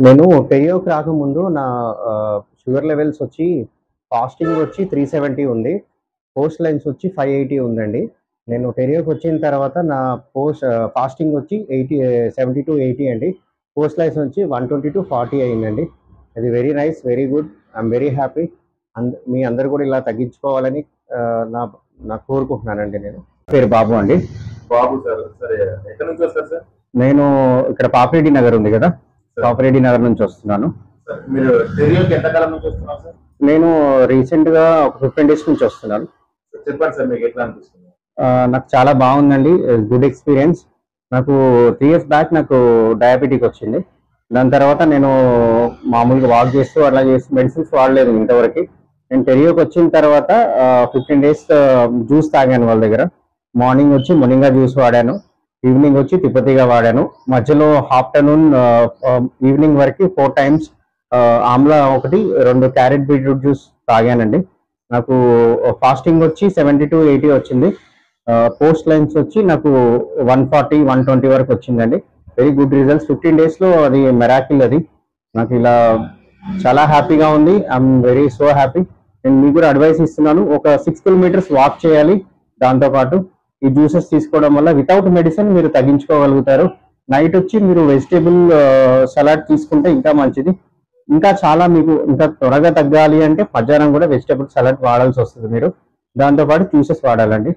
నేను పెరియోకి రాకముందు నా షుగర్ లెవెల్స్ వచ్చి ఫాస్టింగ్ వచ్చి 370 ఉంది. పోస్ట్ లైన్స్ వచ్చి 580 ఉందండి. నేను పెరియోకి వచ్చిన తర్వాత నా ఫాస్టింగ్ వచ్చి 70-80 అండి. పోస్ట్ లైన్స్ వచ్చి 120-40 అయిందండి. అది very nice, very good. I'm very happy. మీ అందరు కూడా ఇలా తగ్గించుకోవాలని నా నాకు కోరుకుంటున్నానండి. నేను పేరు బాబు అండి. బాబు సార్, సరే ఎక్కడి నుంచి వస్తారు సార్? నేను ఇక్కడ పాపిరెడ్డి నగర్ ఉంది కదా, పాపిరెడ్డి నగర్ నుంచి వస్తున్నాను. మీరు పెరియోకి ఎంతకాలం నుంచి వస్తున్నారు సార్? నేను రీసెంట్ గా ఒక 15 డేస్ నుంచి వస్తున్నాను. చెప్పండి సార్, మీకు ఎట్లా అనిపిస్తుంది? నాకు చాలా బాగుందండి, గుడ్ ఎక్స్పీరియన్స్. నాకు 3 years బ్యాక్ నాకు డయాబెటిక్ వచ్చింది. దాని తర్వాత నేను మామూలుగా వాక్ చేస్తూ అట్లా చేసి మెడిసిన్స్ వాడలేదు ఇంతవరకు. నేను పెరియోకి వచ్చిన తర్వాత 15 days జ్యూస్ తాగాను వాళ్ళ దగ్గర. మార్నింగ్ వచ్చి మొనింగా జ్యూస్ వాడాను, ఈవినింగ్ వచ్చి తిప్పతిగా వాడాను. మధ్యలో ఆఫ్టర్నూన్ ఈవినింగ్ వరకు 4 times amla 1, 2 carrot beetroot juice తాగానండి. నాకు ఫాస్టింగ్ వచ్చి 70-80 వచ్చింది. పోస్ట్ లైన్స్ వచ్చి నాకు 140-120 వరకు వచ్చిందండి. Very good results. 15 days లో అది మెరాకిల్. అది నాకు ఇలా చాలా హ్యాపీగా ఉంది. I'm very so happy. నేను మీకు కూడా అడ్వైస్ ఇస్తున్నాను, ఒక 6 kilometers వాక్ చేయాలి. దాంతోపాటు ఈ జ్యూసెస్ తీసుకోవడం వల్ల వితౌట్ మెడిసిన్ మీరు తగ్గించుకోగలుగుతారు. నైట్ వచ్చి మీరు వెజిటేబుల్ సలాడ్ తీసుకుంటే ఇంకా మంచిది. ఇంకా చాలా మీకు ఇంకా త్వరగా తగ్గాలి అంటే మధ్యాహ్నం కూడా వెజిటేబుల్ సలాడ్ వాడాల్సి వస్తుంది. మీరు దాంతోపాటు జ్యూసెస్ వాడాలండి.